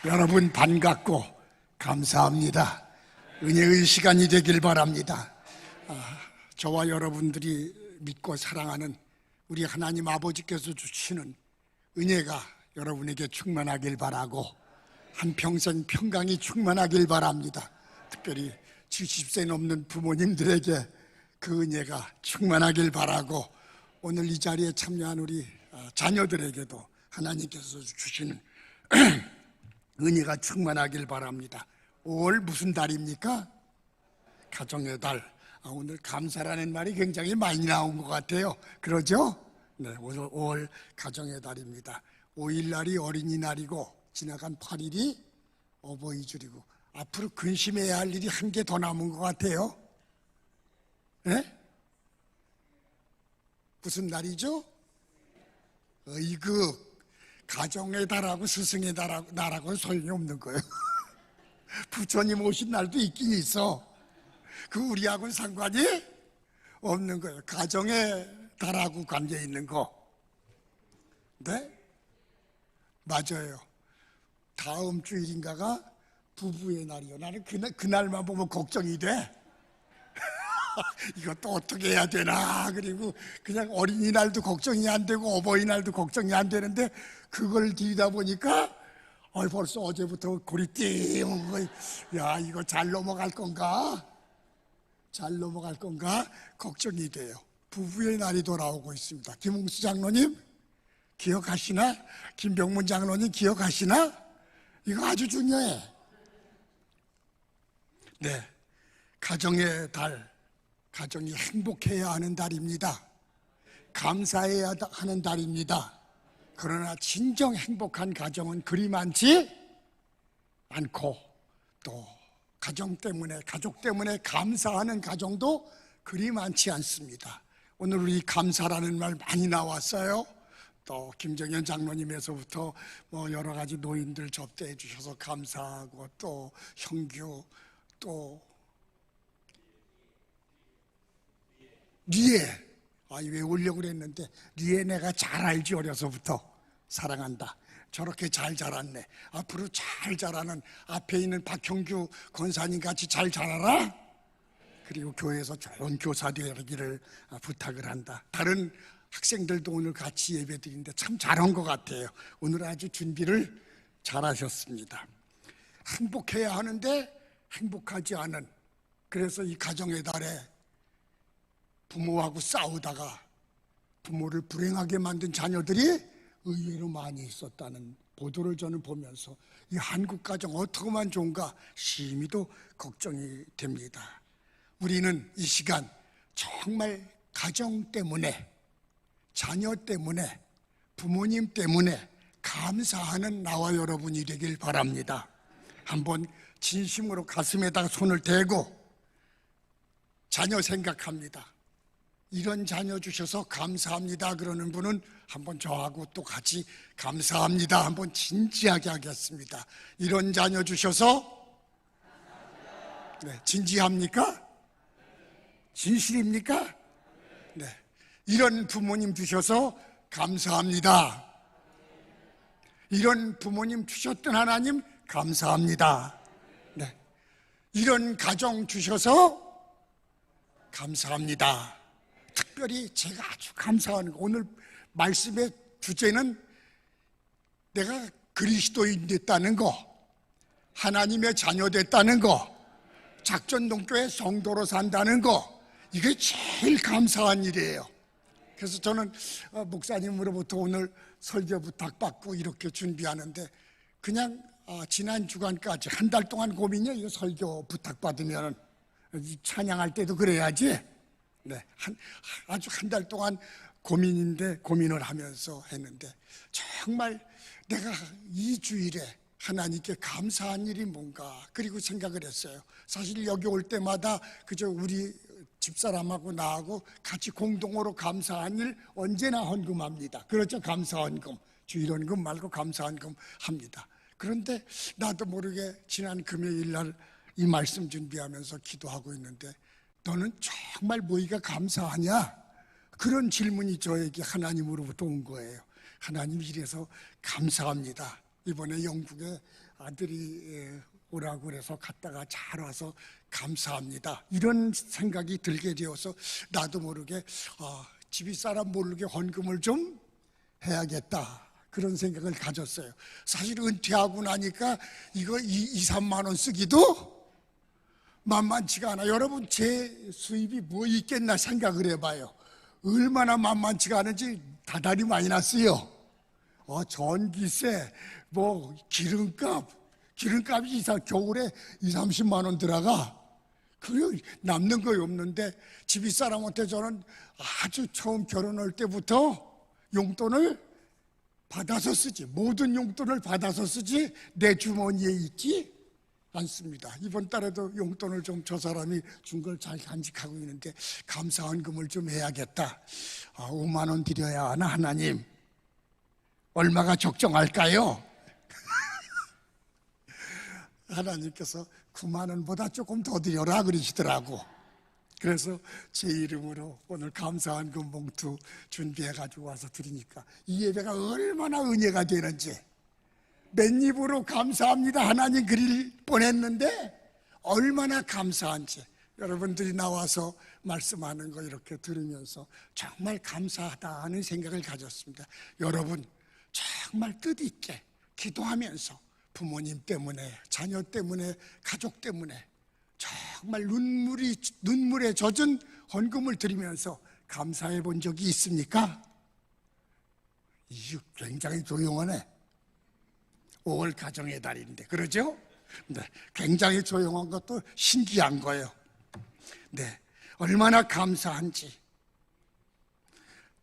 여러분 반갑고 감사합니다. 은혜의 시간이 되길 바랍니다. 저와 여러분들이 믿고 사랑하는 우리 하나님 아버지께서 주시는 은혜가 여러분에게 충만하길 바라고 한평생 평강이 충만하길 바랍니다. 특별히 70세 넘는 부모님들에게 그 은혜가 충만하길 바라고 오늘 이 자리에 참여한 우리 자녀들에게도 하나님께서 주시는 은혜가 충만하길 바랍니다. 5월 무슨 달입니까? 가정의 달. 오늘 감사라는 말이 굉장히 많이 나온 것 같아요. 그러죠? 네, 오늘 5월 가정의 달입니다. 5일날이 어린이날이고 지나간 8일이 어버이줄이고 앞으로 근심해야 할 일이 한 개 더 남은 것 같아요. 네? 무슨 날이죠? 어이구, 가정의 달하고 스승의 달하고는 소용이 없는 거예요. 부처님 오신 날도 있긴 있어. 그 우리하고는 상관이 없는 거예요. 가정의 달하고 관계 있는 거. 네? 맞아요. 다음 주일인가가 부부의 날이요. 나는 그날만 보면 걱정이 돼. 이것도 어떻게 해야 되나. 그리고 그냥 어린이날도 걱정이 안 되고 어버이날도 걱정이 안 되는데 그걸 뒤다 보니까 벌써 어제부터 골이 띵. 야, 이거 잘 넘어갈 건가? 잘 넘어갈 건가? 걱정이 돼요. 부부의 날이 돌아오고 있습니다. 김웅수 장로님 기억하시나? 김병문 장로님 기억하시나? 이거 아주 중요해. 네, 가정의 달, 가정이 행복해야 하는 달입니다. 감사해야 하는 달입니다. 그러나 진정 행복한 가정은 그리 많지 않고 또 가정 때문에, 가족 때문에 감사하는 가정도 그리 많지 않습니다. 오늘 우리 감사라는 말 많이 나왔어요. 또 김정현 장로님에서부터 여러 가지 노인들 접대해 주셔서 감사하고 또 형규 또 리에 외우려고 그랬는데 리에 내가 잘 알지. 어려서부터 사랑한다. 저렇게 잘 자랐네. 앞으로 잘 자라는 앞에 있는 박형규 권사님 같이 잘 자라라. 그리고 교회에서 좋은 교사 되기를 부탁을 한다. 다른 학생들도 오늘 같이 예배 드리는데 참 잘한 것 같아요. 오늘 아주 준비를 잘 하셨습니다. 행복해야 하는데 행복하지 않은, 그래서 이 가정의 달에 부모하고 싸우다가 부모를 불행하게 만든 자녀들이 의외로 많이 있었다는 보도를 저는 보면서 이 한국 가정 어떻게만 좋은가 심히도 걱정이 됩니다. 우리는 이 시간 정말 가정 때문에, 자녀 때문에, 부모님 때문에 감사하는 나와 여러분이 되길 바랍니다. 한번 진심으로 가슴에다가 손을 대고 자녀 생각합니다. 이런 자녀 주셔서 감사합니다 그러는 분은 한번 저하고 또 같이 감사합니다 한번 진지하게 하겠습니다. 이런 자녀 주셔서 네, 진지합니까? 진실입니까? 네, 이런 부모님 주셔서 감사합니다. 이런 부모님 주셨던 하나님 감사합니다. 네, 이런 가정 주셔서 감사합니다. 특별히 제가 아주 감사하는 거, 오늘 말씀의 주제는 내가 그리스도인 됐다는 거, 하나님의 자녀 됐다는 거, 작전동교회 성도로 산다는 거, 이게 제일 감사한 일이에요. 그래서 저는 목사님으로부터 오늘 설교 부탁받고 이렇게 준비하는데 그냥 지난 주간까지 한 달 동안 고민이요. 이거 설교 부탁받으면 찬양할 때도 그래야지. 네, 아주 한 달 동안 고민을 하면서 했는데 정말 내가 이 주일에 하나님께 감사한 일이 뭔가, 그리고 생각을 했어요. 사실 여기 올 때마다 그저 우리 집사람하고 나하고 같이 공동으로 감사한 일 언제나 헌금합니다. 그렇죠? 감사헌금, 주일헌금 말고 감사헌금 합니다. 그런데 나도 모르게 지난 금요일 날 이 말씀 준비하면서 기도하고 있는데 너는 정말 뭐가 감사하냐? 그런 질문이 저에게 하나님으로부터 온 거예요. 하나님 이래서 감사합니다. 이번에 영국에 아들이 오라고 그래서 갔다가 잘 와서 감사합니다. 이런 생각이 들게 되어서 나도 모르게 집이사람 모르게 헌금을 좀 해야겠다, 그런 생각을 가졌어요. 사실 은퇴하고 나니까 이거 2-3만 원 쓰기도 만만치가 않아. 여러분, 제 수입이 뭐 있겠나 생각을 해봐요. 얼마나 만만치가 않은지 다달이 많이 났어요. 전기세, 뭐 기름값이 겨울에 2-30만 원 들어가. 그 남는 거이 없는데, 집이사람한테 저는 아주 처음 결혼할 때부터 용돈을 받아서 쓰지, 모든 용돈을 받아서 쓰지 내 주머니에 있지 않습니다. 이번 달에도 용돈을 좀 저 사람이 준 걸 잘 간직하고 있는데 감사헌금을 좀 해야겠다. 5만 원 드려야 하나? 하나님, 얼마가 적정할까요? 하나님께서 9만 원보다 조금 더 드려라 그러시더라고. 그래서 제 이름으로 오늘 감사헌금 봉투 준비해가지고 와서 드리니까 이 예배가 얼마나 은혜가 되는지, 맨입으로 감사합니다 하나님 그릴 뻔했는데 얼마나 감사한지, 여러분들이 나와서 말씀하는 거 이렇게 들으면서 정말 감사하다 하는 생각을 가졌습니다. 여러분, 정말 뜻있게 기도하면서 부모님 때문에, 자녀 때문에, 가족 때문에 정말 눈물에 젖은 헌금을 드리면서 감사해 본 적이 있습니까? 이게 굉장히 조용하네. 5월 가정의 달인데, 그러죠? 네, 굉장히 조용한 것도 신기한 거예요. 네, 얼마나 감사한지.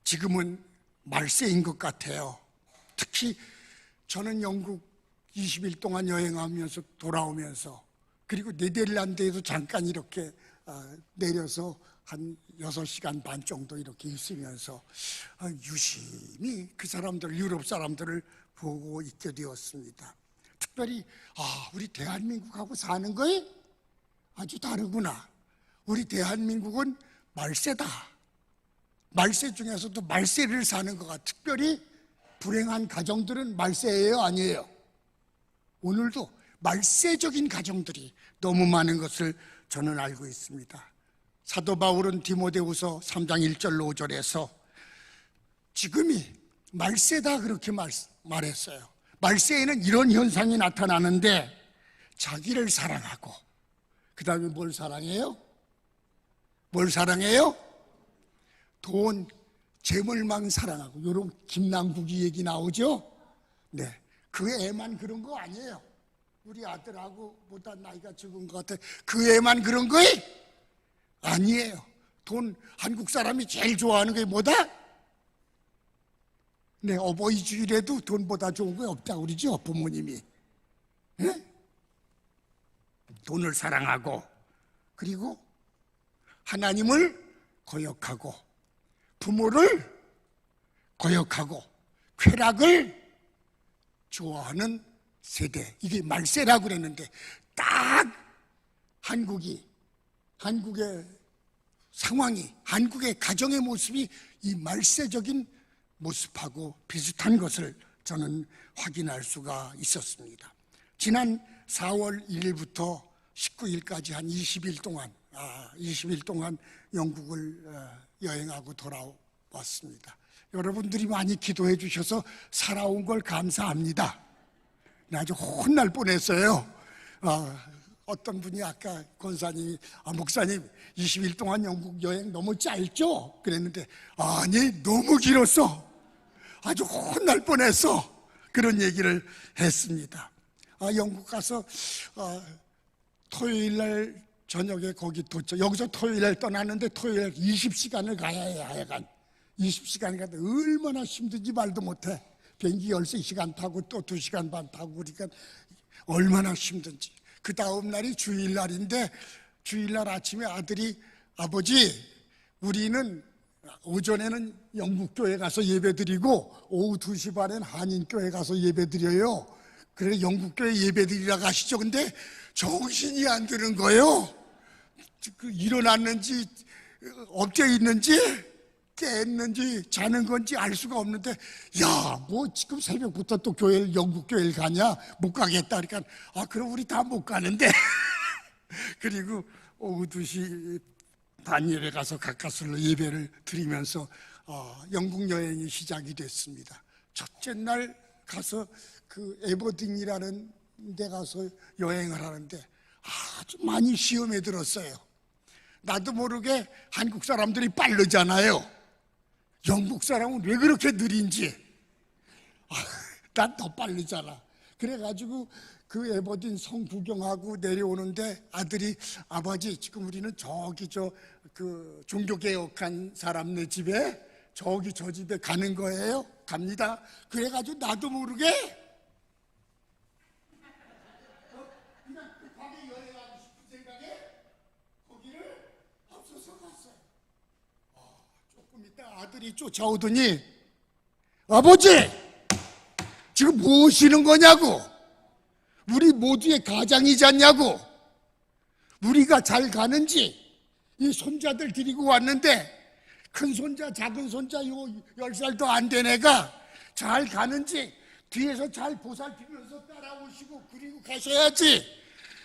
지금은 말세인 것 같아요. 특히 저는 영국 20일 동안 여행하면서 돌아오면서, 그리고 네덜란드에도 잠깐 이렇게 내려서 한 6시간 반 정도 이렇게 있으면서 유심히 그 사람들, 유럽 사람들을 보고 있게 되었습니다. 특별히 우리 대한민국하고 사는 거에 아주 다르구나. 우리 대한민국은 말세다. 말세 중에서도 말세를 사는 거가, 특별히 불행한 가정들은 말세예요, 아니에요? 오늘도 말세적인 가정들이 너무 많은 것을 저는 알고 있습니다. 사도 바울은 디모데후서 3장 1절 5절에서 지금이 말세다 그렇게 말했어요. 말세에는 이런 현상이 나타나는데 자기를 사랑하고, 그 다음에 뭘 사랑해요? 뭘 사랑해요? 돈, 재물만 사랑하고. 이런 김남국이 얘기 나오죠? 네, 그 애만 그런 거 아니에요. 우리 아들하고 보다 나이가 적은 것 같아. 그 애만 그런 거예요? 아니에요. 돈, 한국 사람이 제일 좋아하는 게 뭐다? 네, 어버이 주일에도 돈보다 좋은 거 없다고 그러죠, 부모님이. 네? 돈을 사랑하고, 그리고 하나님을 거역하고, 부모를 거역하고, 쾌락을 좋아하는 세대, 이게 말세라고 그랬는데, 딱 한국의 상황이, 한국의 가정의 모습이 이 말세적인 모습하고 비슷한 것을 저는 확인할 수가 있었습니다. 지난 4월 1일부터 19일까지 한 20일 동안 영국을 여행하고 돌아왔습니다. 여러분들이 많이 기도해 주셔서 살아온 걸 감사합니다. 아주 혼날 뻔했어요. 어떤 분이 아까 권사님이 목사님 20일 동안 영국 여행 너무 짧죠? 그랬는데 아니, 너무 길었어. 아주 혼날 뻔했어. 그런 얘기를 했습니다. 영국 가서 토요일 날 저녁에 거기 도착, 여기서 토요일 날 떠났는데 토요일 20시간을 가야 해. 하여간 20시간 가는데 얼마나 힘든지 말도 못해. 비행기 13시간 타고 또 2시간 반 타고, 그러니까 얼마나 힘든지. 그 다음 날이 주일날인데, 주일날 아침에 아들이 아버지, 우리는 오전에는 영국교회 가서 예배드리고 오후 2시 반엔 한인교회 가서 예배드려요. 그래 영국교회 예배드리러 가시죠. 근데 정신이 안 드는 거예요. 일어났는지 엎져 있는지 깼는지 자는 건지 알 수가 없는데, 야, 뭐 지금 새벽부터 또 교회를, 영국 교회를 가냐? 못 가겠다. 그러니까, 그럼 우리 다 못 가는데. 그리고 오후 2시 반 예배 가서 가까스로 예배를 드리면서 영국 여행이 시작이 됐습니다. 첫째 날 가서 그 에버딩이라는 데 가서 여행을 하는데 아주 많이 시험에 들었어요. 나도 모르게 한국 사람들이 빠르잖아요. 영국 사람은 왜 그렇게 느린지. 난 더 빠르잖아. 그래가지고 그 에버딘 성 구경하고 내려오는데 아들이, 아버지 지금 우리는 저기 그 종교개혁한 사람네 집에 저기 저 집에 가는 거예요. 갑니다. 그래가지고 나도 모르게 그냥 급하게 여행하고 싶은 생각에 거기를 앞서서 갔어요. 조금 있다 아들이 쫓아오더니, 아버지 지금 뭐 하시는 거냐고. 우리 모두의 가장이지 않냐고. 우리가 잘 가는지. 이 손자들 데리고 왔는데 큰 손자 작은 손자 요 10살도 안 된 애가 잘 가는지 뒤에서 잘 보살피면서 따라오시고 그리고 가셔야지.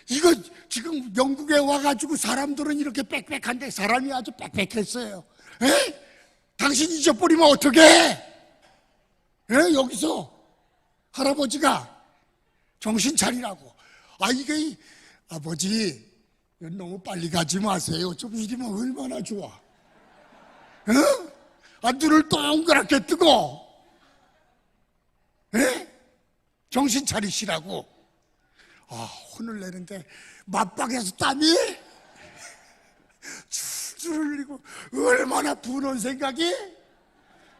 이거 지금 영국에 와가지고 사람들은 이렇게 빽빽한데 사람이 아주 빽빽했어요. 에? 당신 잊어버리면 어떡해? 에? 여기서 할아버지가 정신 차리라고. 이게 아버지 너무 빨리 가지 마세요. 좀 이리면 얼마나 좋아. 눈을 동그랗게 뜨고 정신 차리시라고. 혼을 내는데 맞박에서 땀이 줄줄 흘리고 얼마나 분한 생각이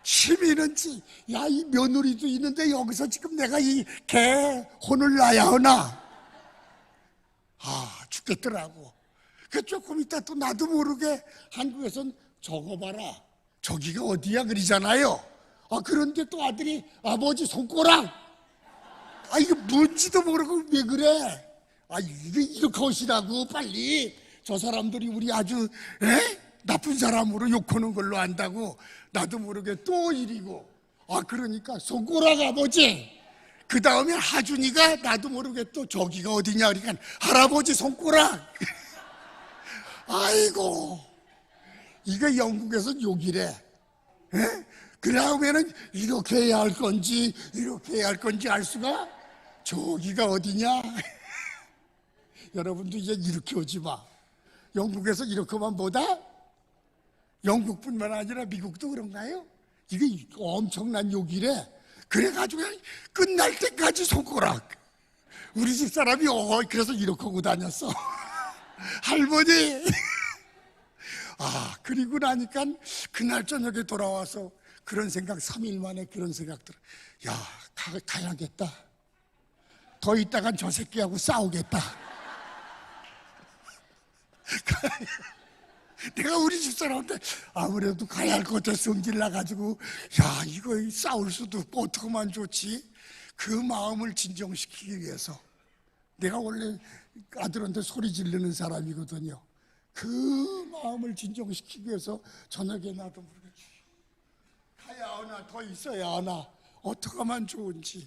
힘이는지. 야, 이 며느리도 있는데 여기서 지금 내가 이 개 혼을 놔야 하나. 죽겠더라고. 그 조금 있다 또 나도 모르게 한국에선 저거 봐라 저기가 어디야 그러잖아요. 그런데 또 아들이, 아버지 손가락. 이거 뭔지도 모르고 왜 그래. 이거 이렇게 하시라고. 빨리 저 사람들이 우리 아주 나쁜 사람으로 욕하는 걸로 안다고. 나도 모르게 또 이리고. 그러니까 손가락 아버지. 그 다음에 하준이가 나도 모르게 또 저기가 어디냐 그러니까 할아버지 손가락. 아이고, 이거 영국에서 욕이래. 그 다음에는 이렇게 해야 할 건지 이렇게 해야 할 건지 알 수가. 저기가 어디냐. 여러분도 이제 이렇게 오지 마. 영국에서 이렇게만 보다. 영국뿐만 아니라 미국도 그런가요? 이게 엄청난 욕이래. 그래가지고 끝날 때까지 손가락. 우리 집 사람이 그래서 이렇게 하고 다녔어. 할머니. 그리고 나니까 그날 저녁에 돌아와서 그런 생각, 3일 만에 그런 생각 들어. 야, 가야겠다. 더 있다간 저 새끼하고 싸우겠다. 내가 우리 집사람한테 아무래도 가야 할 것 같아 성질 나가지고, 야, 이거 싸울 수도 없고 어떡하면 좋지. 그 마음을 진정시키기 위해서. 내가 원래 아들한테 소리 지르는 사람이거든요. 그 마음을 진정시키기 위해서 저녁에 나도 모르게 가야 하나 더 있어야 하나 어떻게 하면 좋은지.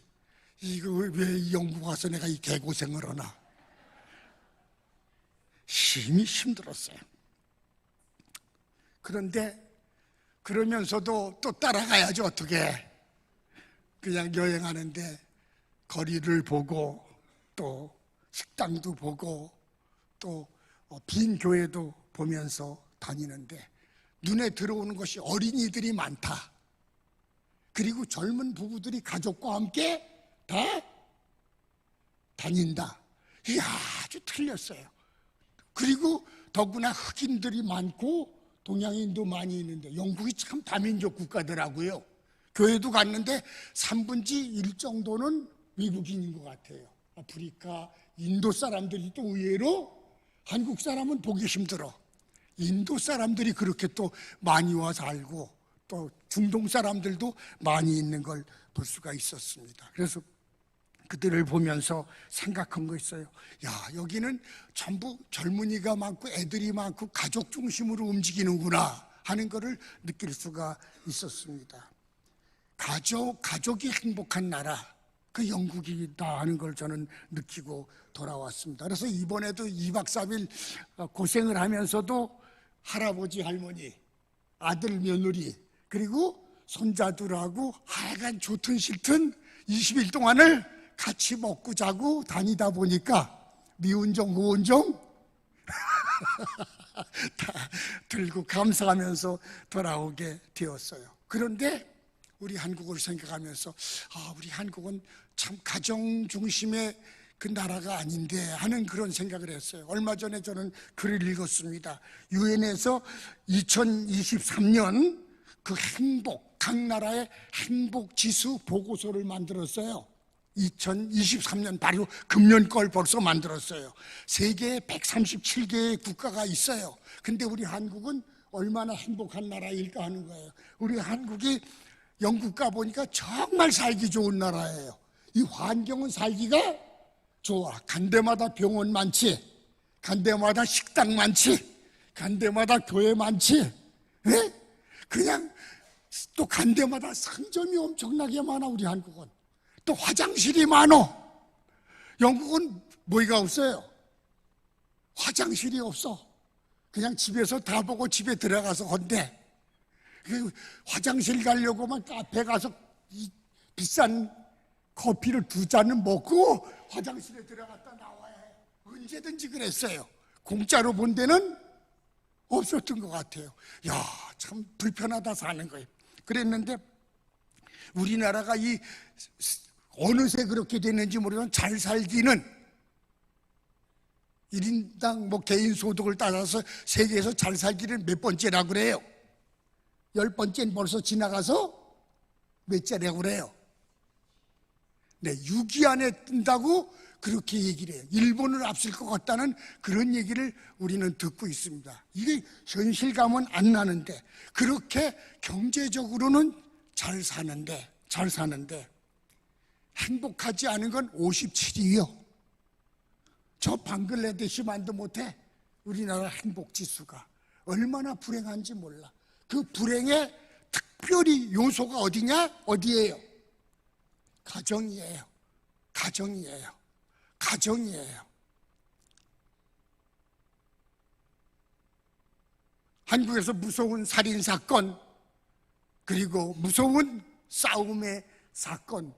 이거 왜 영국 와서 내가 이 개고생을 하나. 힘이 힘들었어요. 그런데 그러면서도 또 따라가야지 어떻게. 그냥 여행하는데 거리를 보고 또 식당도 보고 또 빈 교회도 보면서 다니는데 눈에 들어오는 것이 어린이들이 많다. 그리고 젊은 부부들이 가족과 함께 다 다닌다. 이게 아주 틀렸어요. 그리고 더구나 흑인들이 많고 동양인도 많이 있는데 영국이 참 다민족 국가더라고요. 교회도 갔는데 3분의 1 정도는 외국인인 것 같아요. 아프리카, 인도 사람들이 또 의외로 한국 사람은 보기 힘들어. 인도 사람들이 그렇게 또 많이 와 살고 또 중동 사람들도 많이 있는 걸 볼 수가 있었습니다. 그래서 그들을 보면서 생각한 거 있어요. 야, 여기는 전부 젊은이가 많고 애들이 많고 가족 중심으로 움직이는구나. 하는 것을 느낄 수가 있었습니다. 가족이 행복한 나라, 그 영국이다 하는 걸 저는 느끼고 돌아왔습니다. 그래서 이번에도 2박 3일 고생을 하면서도 할아버지, 할머니, 아들, 며느리, 그리고 손자들하고 하여간 좋든 싫든 20일 동안을 같이 먹고 자고 다니다 보니까 미운정, 고운정 다 들고 감사하면서 돌아오게 되었어요. 그런데 우리 한국을 생각하면서 우리 한국은 참 가정 중심의 그 나라가 아닌데 하는 그런 생각을 했어요. 얼마 전에 저는 글을 읽었습니다. 유엔에서 2023년 그 각 나라의 행복 지수 보고서를 만들었어요. 2023년 바로 금년 걸 벌써 만들었어요. 세계에 137개의 국가가 있어요. 근데 우리 한국은 얼마나 행복한 나라일까 하는 거예요. 우리 한국이 영국 가보니까 정말 살기 좋은 나라예요. 이 환경은 살기가 좋아. 간 데마다 병원 많지, 간 데마다 식당 많지, 간 데마다 교회 많지, 네? 그냥 또 간 데마다 상점이 엄청나게 많아. 우리 한국은 또 화장실이 많어. 영국은 뭐가 없어요? 화장실이 없어. 그냥 집에서 다 보고 집에 들어가서 건데, 화장실 가려고만 카페 가서 비싼 커피를 2잔은 먹고 화장실에 들어갔다 나와야 해. 언제든지 그랬어요. 공짜로 본 데는 없었던 것 같아요. 야, 참 불편하다 사는 거예요. 그랬는데 우리나라가 어느새 그렇게 됐는지 모르지만 잘 살기는 1인당 개인 소득을 따라서 세계에서 잘 살기는 몇 번째라고 그래요? 10번째는 벌써 지나가서 몇째라고 그래요? 네, 6위 안에 든다고 그렇게 얘기를 해요. 일본을 앞설 것 같다는 그런 얘기를 우리는 듣고 있습니다. 이게 현실감은 안 나는데, 그렇게 경제적으로는 잘 사는데 행복하지 않은 건 57위요. 저 방글라데시만도 못해. 우리나라 행복지수가 얼마나 불행한지 몰라. 그 불행의 특별히 요소가 어디예요? 가정이에요. 한국에서 무서운 살인사건, 그리고 무서운 싸움의 사건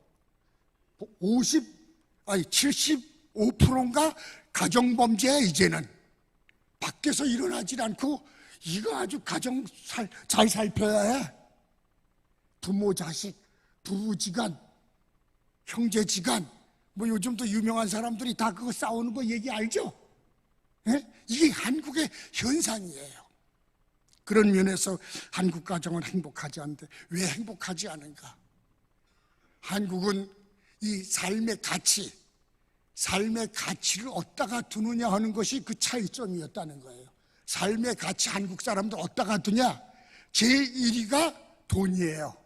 75%인가 가정범죄야. 이제는 밖에서 일어나질 않고 이거 아주 가정 잘 살펴야 해. 부모 자식, 부부지간, 형제지간, 요즘도 유명한 사람들이 다 그거 싸우는 거 얘기 알죠? 예? 이게 한국의 현상이에요. 그런 면에서 한국 가정은 행복하지 않는데 왜 행복하지 않은가? 한국은 이 삶의 가치를 어디다가 두느냐 하는 것이 그 차이점이었다는 거예요. 삶의 가치 한국 사람들 어디다가 두냐? 제1위가 돈이에요.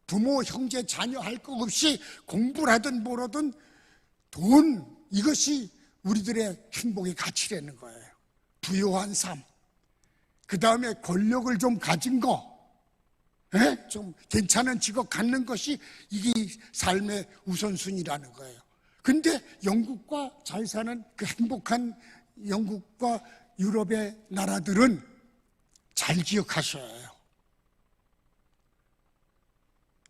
부모, 형제, 자녀 할 것 없이 공부를 하든 뭘 하든 돈, 이것이 우리들의 행복의 가치라는 거예요. 부유한 삶, 그 다음에 권력을 좀 가진 거, 좀 괜찮은 직업 갖는 것이 이게 삶의 우선순위라는 거예요. 근데 영국과 잘 사는 그 행복한 영국과 유럽의 나라들은 잘 기억하셔야 해요.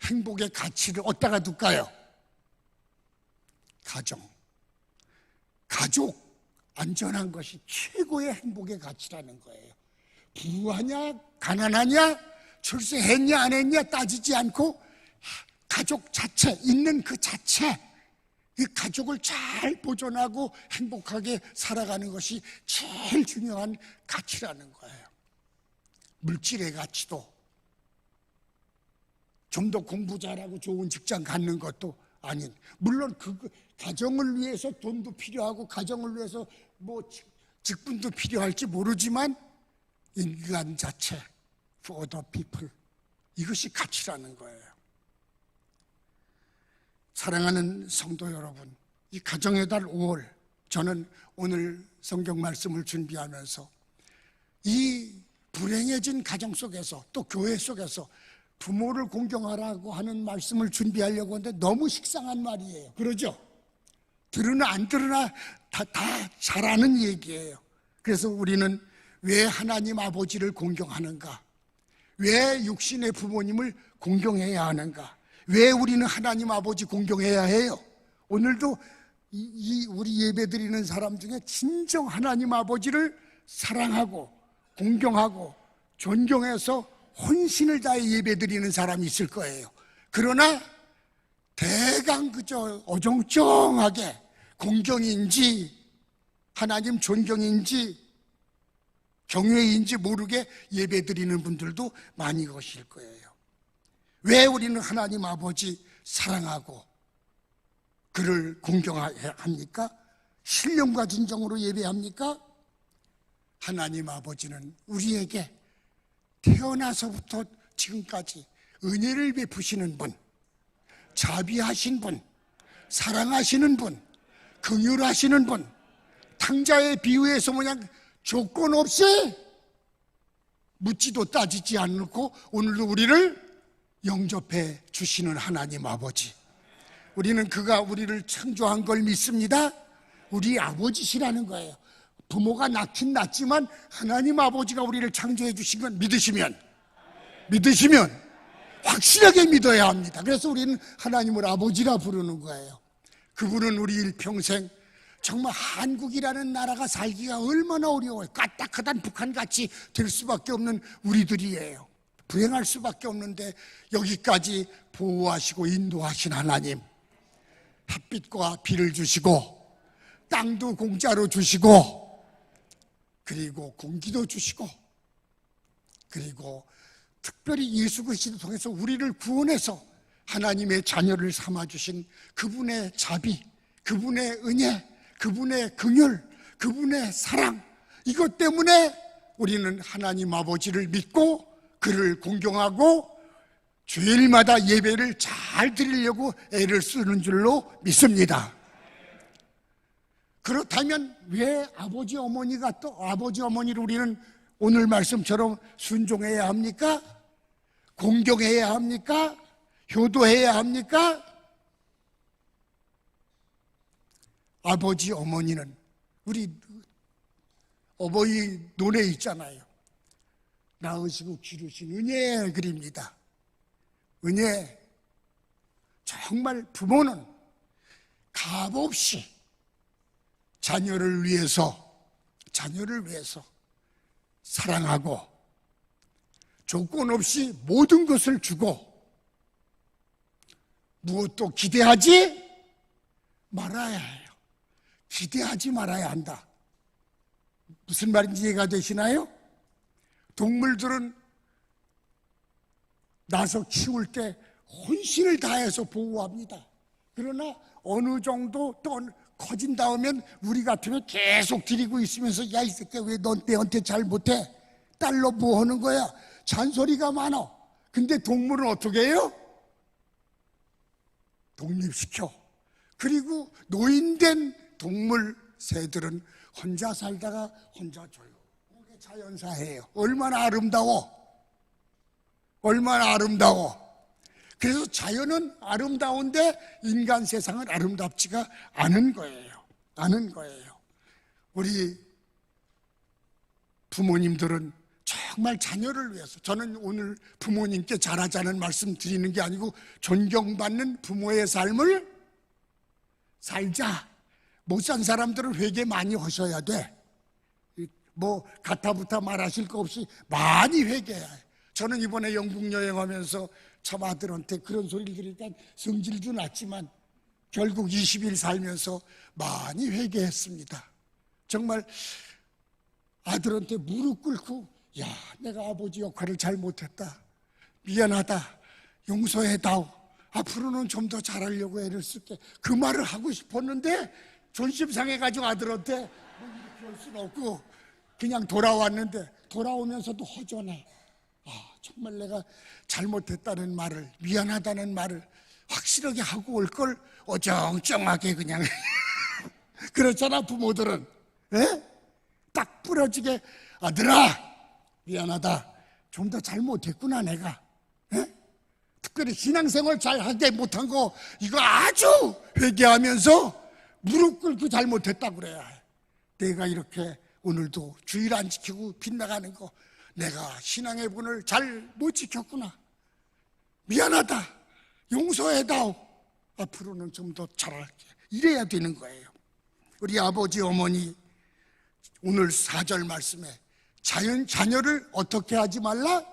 행복의 가치를 어디다가 둘까요? 가족 안전한 것이 최고의 행복의 가치라는 거예요. 부하냐 가난하냐 출세했냐 안 했냐 따지지 않고 가족 자체, 있는 그 자체, 이 가족을 잘 보존하고 행복하게 살아가는 것이 제일 중요한 가치라는 거예요. 물질의 가치도 좀 더 공부 잘하고 좋은 직장 갖는 것도 아닌, 물론 그 가정을 위해서 돈도 필요하고 가정을 위해서 직분도 필요할지 모르지만 인간 자체, for the people, 이것이 가치라는 거예요. 사랑하는 성도 여러분, 이 가정의 달 5월, 저는 오늘 성경 말씀을 준비하면서 이 불행해진 가정 속에서 또 교회 속에서 부모를 공경하라고 하는 말씀을 준비하려고 하는데 너무 식상한 말이에요. 그러죠? 들으나 안 들으나 다 잘 아는 얘기예요. 그래서 우리는 왜 하나님 아버지를 공경하는가? 왜 육신의 부모님을 공경해야 하는가? 왜 우리는 하나님 아버지 공경해야 해요? 오늘도 우리 예배드리는 사람 중에 진정 하나님 아버지를 사랑하고 공경하고 존경해서 혼신을 다해 예배드리는 사람이 있을 거예요. 그러나 대강 그저 어정쩡하게 공경인지 하나님 존경인지 경외인지 모르게 예배드리는 분들도 많이 계실 거예요. 왜 우리는 하나님 아버지 사랑하고 그를 공경합니까? 신령과 진정으로 예배합니까? 하나님 아버지는 우리에게 태어나서부터 지금까지 은혜를 베푸시는 분, 자비하신 분, 사랑하시는 분, 긍휼하시는 분, 탕자의 비유에서 뭐냐 조건 없이 묻지도 따지지 않고 오늘도 우리를 영접해 주시는 하나님 아버지. 우리는 그가 우리를 창조한 걸 믿습니다. 우리 아버지시라는 거예요. 부모가 낳긴 낳지만 하나님 아버지가 우리를 창조해 주신 건 믿으시면 확실하게 믿어야 합니다. 그래서 우리는 하나님을 아버지라 부르는 거예요. 그분은 우리 일평생 정말 한국이라는 나라가 살기가 얼마나 어려워요. 까딱하단 북한같이 될 수밖에 없는 우리들이에요. 불행할 수밖에 없는데 여기까지 보호하시고 인도하신 하나님, 햇빛과 비를 주시고 땅도 공짜로 주시고 그리고 공기도 주시고 그리고 특별히 예수 그리스도를 통해서 우리를 구원해서 하나님의 자녀를 삼아주신 그분의 자비, 그분의 은혜, 그분의 긍휼, 그분의 사랑, 이것 때문에 우리는 하나님 아버지를 믿고 그를 공경하고 주일마다 예배를 잘 드리려고 애를 쓰는 줄로 믿습니다. 그렇다면 왜 아버지 어머니를 우리는 오늘 말씀처럼 순종해야 합니까? 공경해야 합니까? 효도해야 합니까? 아버지 어머니는 우리 어버이 노래 있잖아요. 낳으시고 기르신 은혜의 글입니다. 은혜. 정말 부모는 값없이 자녀를 위해서 사랑하고 조건 없이 모든 것을 주고 무엇도 기대하지 말아야 해요. 기대하지 말아야 한다. 무슨 말인지 이해가 되시나요? 동물들은 나서 키울 때 혼신을 다해서 보호합니다. 그러나 어느 정도 또 커진 다음엔 우리 같으면 계속 드리고 있으면서 야 이 새끼야 왜 넌 내한테 잘 못해? 딸로 뭐 하는 거야? 잔소리가 많아. 근데 동물은 어떻게 해요? 독립시켜. 그리고 노인된 동물 새들은 혼자 살다가 혼자 조용하게 자연사해요. 얼마나 아름다워. 그래서 자연은 아름다운데 인간 세상은 아름답지가 않은 거예요. 우리 부모님들은 정말 자녀를 위해서, 저는 오늘 부모님께 잘하자는 말씀 드리는 게 아니고 존경받는 부모의 삶을 살자. 못 산 사람들은 회개 많이 하셔야 돼. 뭐 가타부타 말하실 거 없이 많이 회개해야 해. 저는 이번에 영국 여행하면서 참 아들한테 그런 소리를 들으니까 성질도 났지만 결국 20일 살면서 많이 회개했습니다. 정말 아들한테 무릎 꿇고 야 내가 아버지 역할을 잘못했다. 미안하다. 용서해다오. 앞으로는 좀 더 잘하려고 애를 쓸게. 그 말을 하고 싶었는데 존심 상해가지고 아들한테 뭐 이렇게 할 수는 없고 그냥 돌아왔는데 돌아오면서도 허전해. 정말 내가 잘못했다는 말을, 미안하다는 말을 확실하게 하고 올 걸 어정쩡하게 그냥 그렇잖아 부모들은. 딱 부러지게 아들아 미안하다. 좀 더 잘못했구나 내가. 에? 특별히 신앙생활 잘하게 못한 거 이거 아주 회개하면서 무릎 꿇고 잘못했다 그래야 해. 내가 이렇게 오늘도 주일 안 지키고 빗나가는 거 내가 신앙의 분을 잘 못 지켰구나. 미안하다. 용서해다오. 앞으로는 좀 더 잘할게. 이래야 되는 거예요. 우리 아버지 어머니 오늘 4절 말씀에 자녀를 어떻게 하지 말라?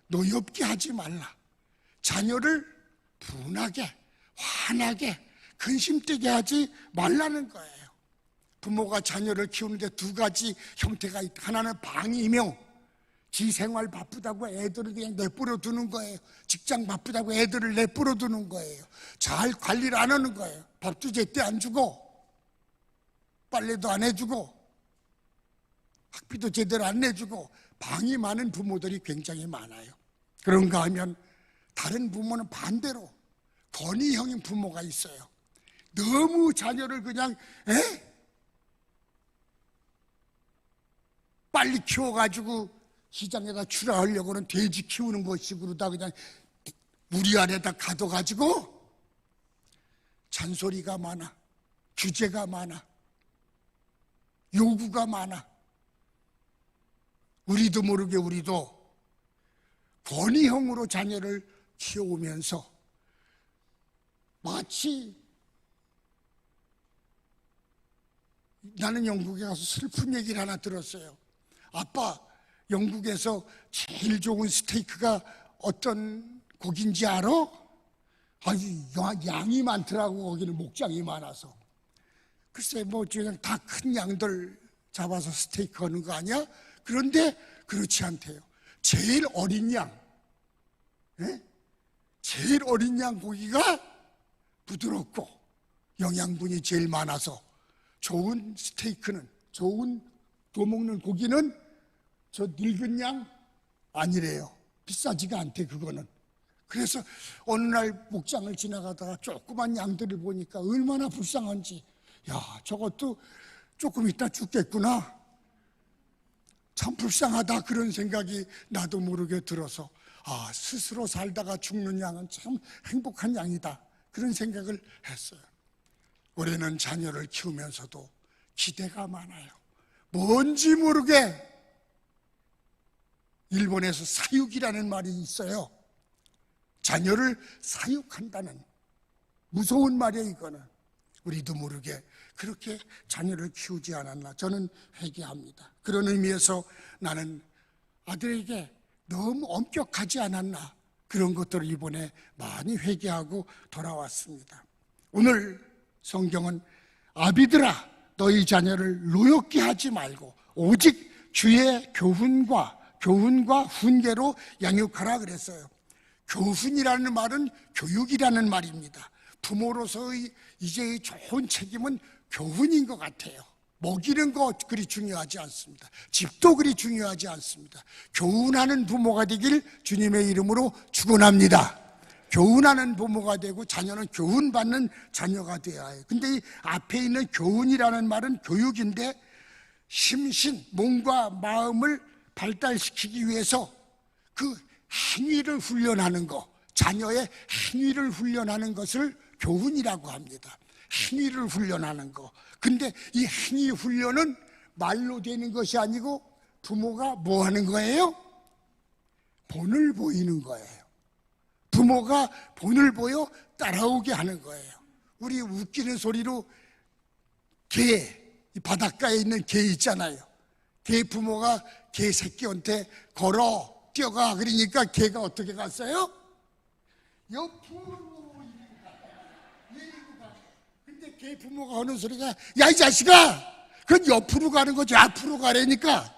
노엽게 하지 말라. 자녀를 분하게, 화나게, 근심되게 하지 말라는 거예요. 부모가 자녀를 키우는데 두 가지 형태가 있다. 하나는 방임형, 지 생활 바쁘다고 애들을 그냥 내버려 두는 거예요. 직장 바쁘다고 애들을 내버려 두는 거예요. 잘 관리를 안 하는 거예요. 밥도 제때 안 주고 빨래도 안 해주고 학비도 제대로 안 내주고 방이 많은 부모들이 굉장히 많아요. 그런가 하면 다른 부모는 반대로 건의형인 부모가 있어요. 너무 자녀를 그냥 빨리 키워가지고 시장에다 출하하려고는 돼지 키우는 것식으로 다 그냥 우리 안에다 가둬가지고 잔소리가 많아, 규제가 많아, 요구가 많아. 우리도 모르게 우리도 권위형으로 자녀를 키워오면서 마치 나는 영국에 가서 슬픈 얘기를 하나 들었어요. 아빠, 영국에서 제일 좋은 스테이크가 어떤 고기인지 알아? 아주 양이 많더라고. 거기는 목장이 많아서. 글쎄 뭐 그냥 다 큰 양들 잡아서 스테이크 하는 거 아니야? 그런데 그렇지 않대요. 제일 어린 양, 제일 어린 양 고기가 부드럽고 영양분이 제일 많아서 좋은 스테이크는, 좋은 구워 먹는 고기는 저 늙은 양 아니래요. 비싸지가 않대 그거는. 그래서 어느 날 목장을 지나가다가 조그만 양들을 보니까 얼마나 불쌍한지, 야 저것도 조금 있다 죽겠구나, 참 불쌍하다, 그런 생각이 나도 모르게 들어서 스스로 살다가 죽는 양은 참 행복한 양이다, 그런 생각을 했어요. 올해는 자녀를 키우면서도 기대가 많아요. 뭔지 모르게 일본에서 사육이라는 말이 있어요. 자녀를 사육한다는 무서운 말이에요. 이거는 우리도 모르게 그렇게 자녀를 키우지 않았나 저는 회개합니다. 그런 의미에서 나는 아들에게 너무 엄격하지 않았나, 그런 것들을 이번에 많이 회개하고 돌아왔습니다. 오늘 성경은 아비들아 너희 자녀를 노엽게 하지 말고 오직 주의 교훈과 훈계로 양육하라 그랬어요. 교훈이라는 말은 교육이라는 말입니다. 부모로서의 이제 좋은 책임은 교훈인 것 같아요. 먹이는 거 그리 중요하지 않습니다. 집도 그리 중요하지 않습니다. 교훈하는 부모가 되길 주님의 이름으로 축원합니다. 교훈하는 부모가 되고 자녀는 교훈받는 자녀가 되어야 해요. 근데 이 앞에 있는 교훈이라는 말은 교육인데, 심신, 몸과 마음을 발달시키기 위해서 그 행위를 훈련하는 거, 자녀의 행위를 훈련하는 것을 교훈이라고 합니다. 행위를 훈련하는 거. 근데 이 행위 훈련은 말로 되는 것이 아니고 부모가 뭐 하는 거예요? 본을 보이는 거예요. 부모가 본을 보여 따라오게 하는 거예요. 우리 웃기는 소리로 개, 이 바닷가에 있는 개 있잖아요. 개 부모가 개 새끼한테 걸어 뛰어가 그러니까 개가 어떻게 갔어요? 옆으로 이리고 가. 근데 개 부모가 하는 소리가 야 이 자식아, 그건 옆으로 가는 거지 앞으로 가라니까.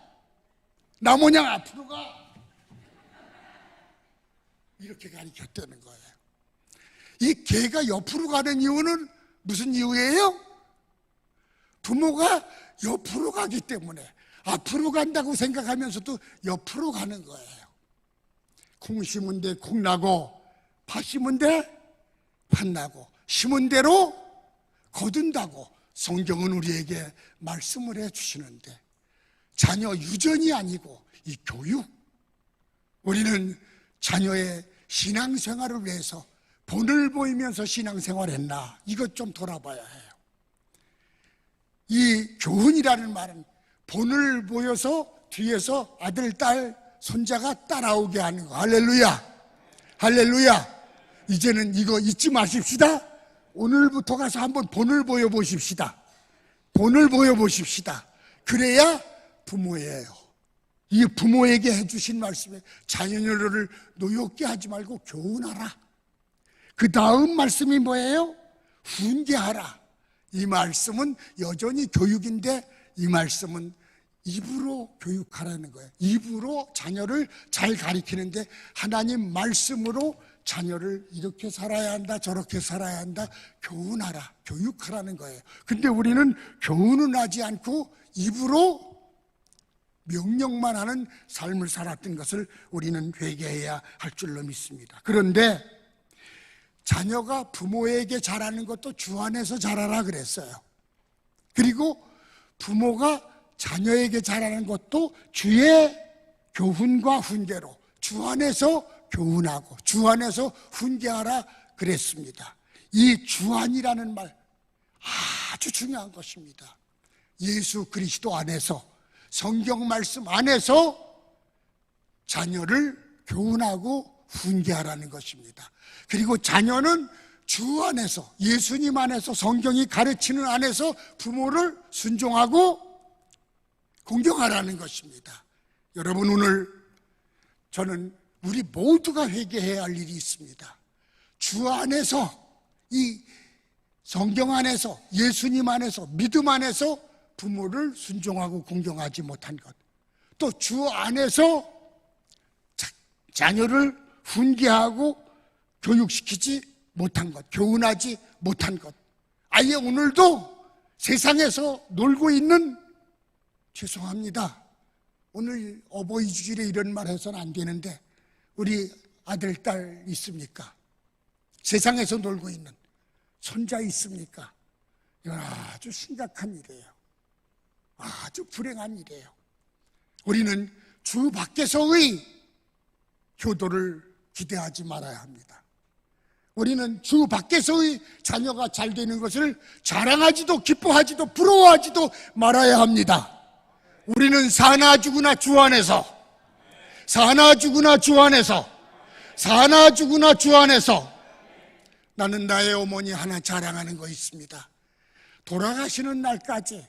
나 모양 앞으로 가. 이렇게 가르쳤다는 거예요. 이 개가 옆으로 가는 이유는 무슨 이유예요? 부모가 옆으로 가기 때문에 앞으로 간다고 생각하면서도 옆으로 가는 거예요. 콩 심은 데 콩 나고 팥 심은 데 팥 나고 심은 대로 거둔다고 성경은 우리에게 말씀을 해주시는데, 자녀 유전이 아니고 이 교육. 우리는 자녀의 신앙생활을 위해서 본을 보이면서 신앙생활했나? 이것 좀 돌아봐야 해요. 이 교훈이라는 말은 본을 보여서 뒤에서 아들, 딸, 손자가 따라오게 하는 거. 할렐루야! 할렐루야! 이제는 이거 잊지 마십시다. 오늘부터 가서 한번 본을 보여보십시다. 본을 보여보십시다. 그래야 부모예요. 이 부모에게 해주신 말씀에 자녀를 노엽게 하지 말고 교훈하라. 그 다음 말씀이 뭐예요? 훈계하라. 이 말씀은 여전히 교육인데 이 말씀은 입으로 교육하라는 거예요. 입으로 자녀를 잘 가리키는데 하나님 말씀으로 자녀를 이렇게 살아야 한다, 저렇게 살아야 한다, 교훈하라, 교육하라는 거예요. 근데 우리는 교훈은 하지 않고 입으로 명령만 하는 삶을 살았던 것을 우리는 회개해야 할 줄로 믿습니다. 그런데 자녀가 부모에게 잘하는 것도 주 안에서 잘하라 그랬어요. 그리고 부모가 자녀에게 잘하는 것도 주의 교훈과 훈계로 주 안에서 교훈하고 주 안에서 훈계하라 그랬습니다. 이 주안이라는 말 아주 중요한 것입니다. 예수 그리스도 안에서 성경 말씀 안에서 자녀를 교훈하고 훈계하라는 것입니다. 그리고 자녀는 주 안에서 예수님 안에서 성경이 가르치는 안에서 부모를 순종하고 공경하라는 것입니다. 여러분, 오늘 저는 우리 모두가 회개해야 할 일이 있습니다. 주 안에서 이 성경 안에서 예수님 안에서 믿음 안에서 부모를 순종하고 공경하지 못한 것, 또 주 안에서 자녀를 훈계하고 교육시키지 못한 것, 교훈하지 못한 것, 아예 오늘도 세상에서 놀고 있는, 죄송합니다, 오늘 어버이 주일에 이런 말 해서는 안 되는데 우리 아들, 딸 있습니까? 세상에서 놀고 있는 손자 있습니까? 이건 아주 심각한 일이에요. 아주 불행한 일이에요. 우리는 주 밖에서의 효도를 기대하지 말아야 합니다. 우리는 주 밖에서의 자녀가 잘 되는 것을 자랑하지도 기뻐하지도 부러워하지도 말아야 합니다. 우리는 사나 죽으나 주 안에서, 사나 죽으나 주 안에서, 사나 죽으나 주 안에서. 나는 나의 어머니 하나 자랑하는 거 있습니다. 돌아가시는 날까지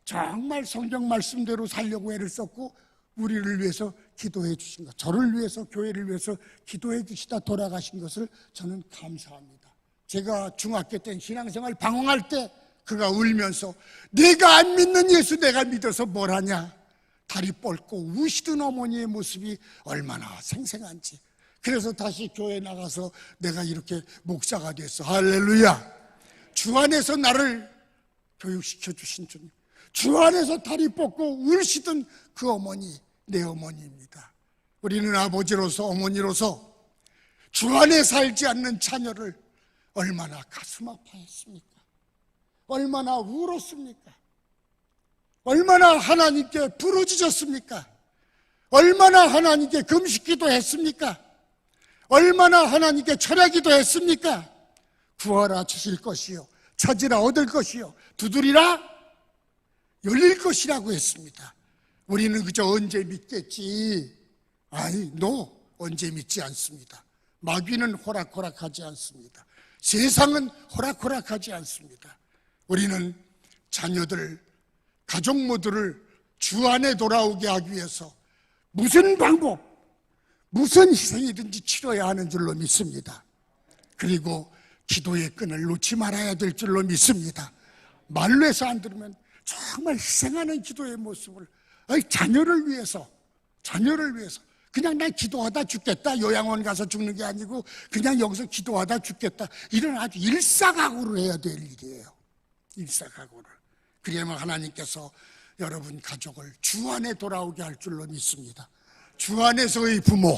정말 성경 말씀대로 살려고 애를 썼고 우리를 위해서 기도해 주신 것, 저를 위해서, 교회를 위해서 기도해 주시다 돌아가신 것을 저는 감사합니다. 제가 중학교 때 신앙생활 방황할 때 그가 울면서 내가 안 믿는 예수 내가 믿어서 뭘 하냐, 다리 뻗고 우시던 어머니의 모습이 얼마나 생생한지. 그래서 다시 교회 나가서 내가 이렇게 목사가 됐어. 할렐루야. 주 안에서 나를 교육시켜 주신 주님, 주 안에서 다리 뻗고 울시던 그 어머니, 내 어머니입니다. 우리는 아버지로서 어머니로서 주 안에 살지 않는 자녀를 얼마나 가슴 아파했습니까? 얼마나 울었습니까? 얼마나 하나님께 부르짖었습니까? 얼마나 하나님께 금식기도 했습니까? 얼마나 하나님께 철야기도 했습니까? 구하라 주실 것이요, 찾으라 얻을 것이요, 두드리라 열릴 것이라고 했습니다. 우리는 그저 언제 믿겠지? 아니, 언제 믿지 않습니다. 마귀는 호락호락하지 않습니다. 세상은 호락호락하지 않습니다. 우리는 자녀들, 가족 모두를 주 안에 돌아오게 하기 위해서 무슨 방법, 무슨 희생이든지 치러야 하는 줄로 믿습니다. 그리고 기도의 끈을 놓지 말아야 될 줄로 믿습니다. 말로 해서 안 들으면 정말 희생하는 기도의 모습을, 자녀를 위해서 그냥 난 기도하다 죽겠다, 요양원 가서 죽는 게 아니고 그냥 여기서 기도하다 죽겠다, 이런 아주 일사각오를 해야 될 일이에요. 일사각오를. 그래야만 하나님께서 여러분 가족을 주 안에 돌아오게 할 줄로 믿습니다. 주 안에서의 부모,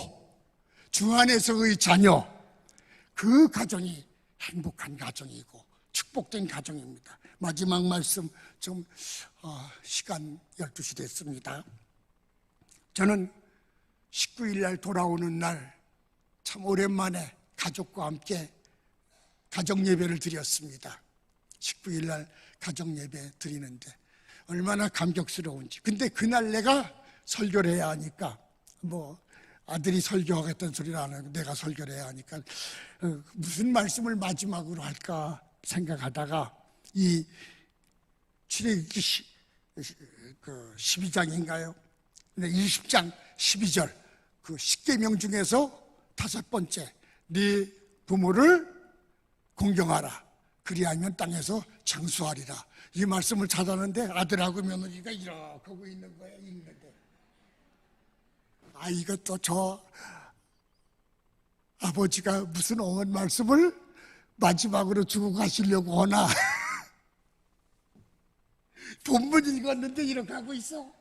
주 안에서의 자녀, 그 가정이 행복한 가정이고 축복된 가정입니다. 마지막 말씀 좀 시간 12시 됐습니다. 저는 19일 날 돌아오는 날 참 오랜만에 가족과 함께 가정 예배를 드렸습니다. 19일 날 가정 예배 드리는데 얼마나 감격스러운지. 근데 그날 내가 설교를 해야 하니까 아들이 설교하겠다는 소리를 안 하고 내가 설교를 해야 하니까 무슨 말씀을 마지막으로 할까 생각하다가 이 출애굽기 12장인가요? 20장 12절 그 10계명 중에서 5번째, 네 부모를 공경하라. 그리하면 땅에서 장수하리라. 이 말씀을 찾았는데 아들하고 며느리가 이렇게 하고 있는 거야. 읽는데 이것도 저 아버지가 무슨 엉은 말씀을 마지막으로 주고 가시려고 하나. 본문 읽었는데 이렇게 하고 있어.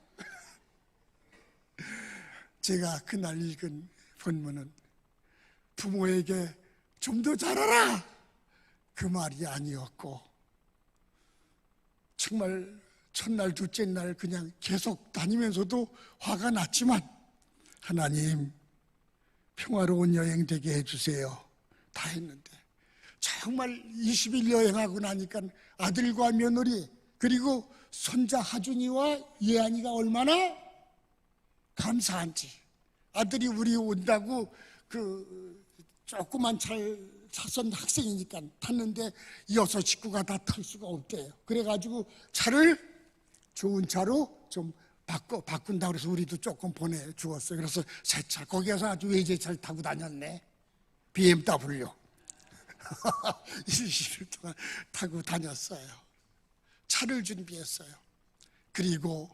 제가 그날 읽은 본문은 부모에게 좀 더 잘하라 그 말이 아니었고, 정말 첫날 둘째 날 그냥 계속 다니면서도 화가 났지만 하나님 평화로운 여행 되게 해주세요 다 했는데, 정말 20일 여행하고 나니까 아들과 며느리 그리고 손자 하준이와 예안이가 얼마나 감사한지. 아들이 우리 온다고 조그만 차선 학생이니까 탔는데 6 식구가 다 탈 수가 없대요. 그래가지고 차를 좋은 차로 좀 바꾼다고 그래서 우리도 조금 보내주었어요. 그래서 새 차, 거기에서 아주 외제차를 타고 다녔네. BMW 20일 동안 타고 다녔어요. 차를 준비했어요. 그리고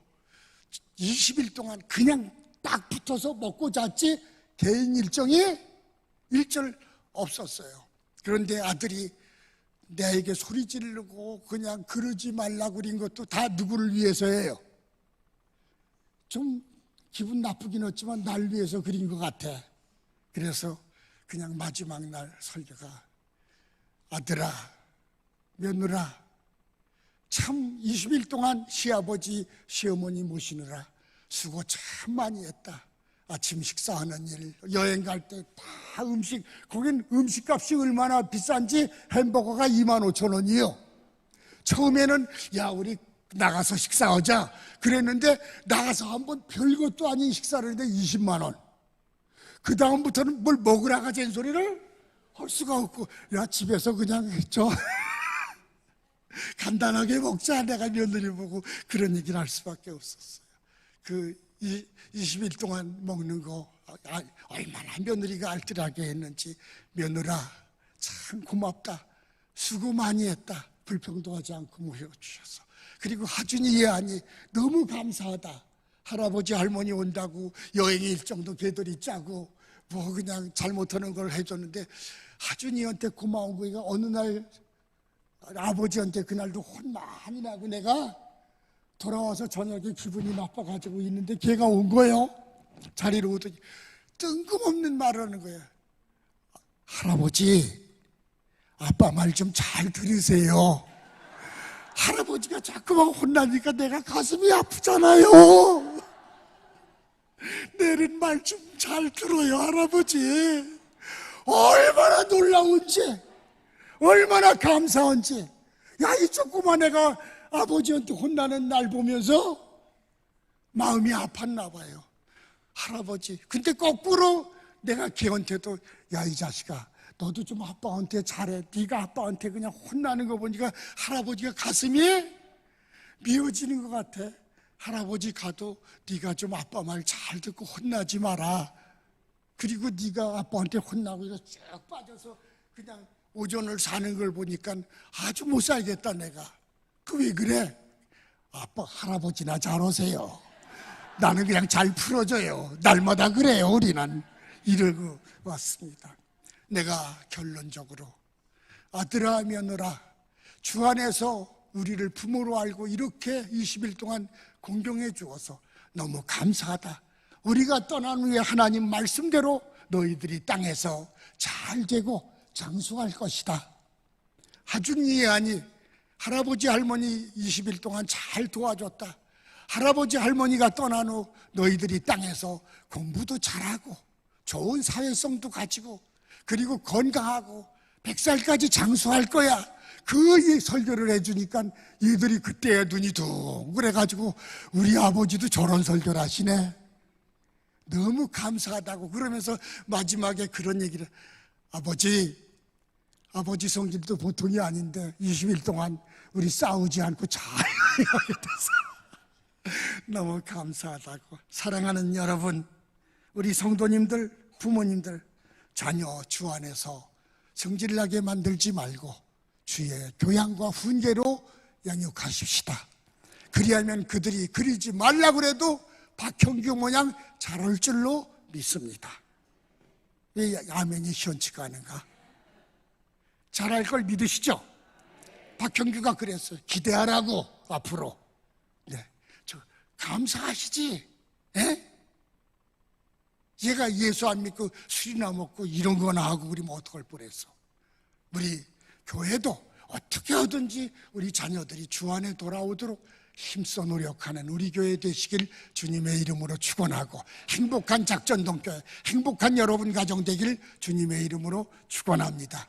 20일 동안 그냥 딱 붙어서 먹고 잤지 개인 일정이 일절 없었어요. 그런데 아들이 내에게 소리 지르고 그냥 그러지 말라고 그린 것도 다 누구를 위해서예요? 좀 기분 나쁘긴 했지만 날 위해서 그린 것 같아. 그래서 그냥 마지막 날 설교가 아들아, 며느라, 참 20일 동안 시아버지, 시어머니 모시느라 수고 참 많이 했다. 아침 식사하는 일, 여행 갈 때 다 음식, 거긴 음식값이 얼마나 비싼지 햄버거가 25,000원이요. 처음에는 야 우리 나가서 식사하자 그랬는데 나가서 한번 별것도 아닌 식사를 했는데 20만 원. 그 다음부터는 뭘 먹으라가 잔소리를 할 수가 없고, 야 집에서 그냥 간단하게 먹자. 내가 며느리 보고 그런 얘기를 할 수밖에 없었어요. 20일 동안 먹는 거 얼마나 며느리가 알뜰하게 했는지. 며느라 참 고맙다, 수고 많이 했다, 불평도 하지 않고 모셔주셔서. 그리고 하준이 예안이 너무 감사하다. 할아버지 할머니 온다고 여행 일정도 걔들이 짜고 그냥 잘못하는 걸 해줬는데 하준이한테 고마운 거가 어느 날 아버지한테 그날도 혼 많이 나고 내가 돌아와서 저녁에 기분이 나빠가지고 있는데 걔가 온 거예요. 자리로 오더니 뜬금없는 말을 하는 거야. 할아버지, 아빠 말 좀 잘 들으세요. 할아버지가 자꾸만 혼나니까 내가 가슴이 아프잖아요. 내는 말 좀 잘 들어요, 할아버지. 얼마나 놀라운지, 얼마나 감사한지. 야, 이 조그만 애가 아버지한테 혼나는 날 보면서 마음이 아팠나 봐요. 할아버지. 근데 거꾸로 내가 걔한테도 야, 이 자식아, 너도 좀 아빠한테 잘해. 네가 아빠한테 그냥 혼나는 거 보니까 할아버지가 가슴이 미어지는 것 같아. 할아버지 가도 네가 좀 아빠 말 잘 듣고 혼나지 마라. 그리고 네가 아빠한테 혼나고 이거 쭉 빠져서 그냥 오전을 사는 걸 보니까 아주 못 살겠다 내가. 왜 그래? 아빠, 할아버지나 잘 오세요. 나는 그냥 잘 풀어줘요. 날마다 그래요, 우리는. 이러고 왔습니다. 내가 결론적으로 아들아, 며느라, 주 안에서 우리를 부모로 알고 이렇게 20일 동안 공경해 주어서 너무 감사하다. 우리가 떠난 후에 하나님 말씀대로 너희들이 땅에서 잘 되고 장수할 것이다. 아주 이해하니 할아버지 할머니 20일 동안 잘 도와줬다. 할아버지 할머니가 떠난 후 너희들이 땅에서 공부도 잘하고 좋은 사회성도 가지고 그리고 건강하고 100살까지 장수할 거야. 그 설교를 해주니까 얘들이 그때야 눈이 둥그래가지고 우리 아버지도 저런 설교를 하시네. 너무 감사하다고 그러면서 마지막에 그런 얘기를, 아버지 성질도 보통이 아닌데 20일 동안 우리 싸우지 않고 잘 하게 돼서 너무 감사하다고. 사랑하는 여러분, 우리 성도님들, 부모님들, 자녀 주 안에서 성질나게 만들지 말고 주의 교양과 훈계로 양육하십시다. 그리하면 그들이 그리지 말라고 해도 박형규 모양 잘할 줄로 믿습니다. 왜 아멘이 시원치가 않은가? 잘할 걸 믿으시죠? 박형규가 그랬어요. 기대하라고 앞으로. 네, 저 감사하시지. 예? 얘가 예수 안 믿고 술이나 먹고 이런 거나 하고 그러면 어떡할 뻔했어. 우리 교회도 어떻게 하든지 우리 자녀들이 주 안에 돌아오도록 힘써 노력하는 우리 교회 되시길 주님의 이름으로 축원하고, 행복한 작전동교회, 행복한 여러분 가정 되길 주님의 이름으로 축원합니다.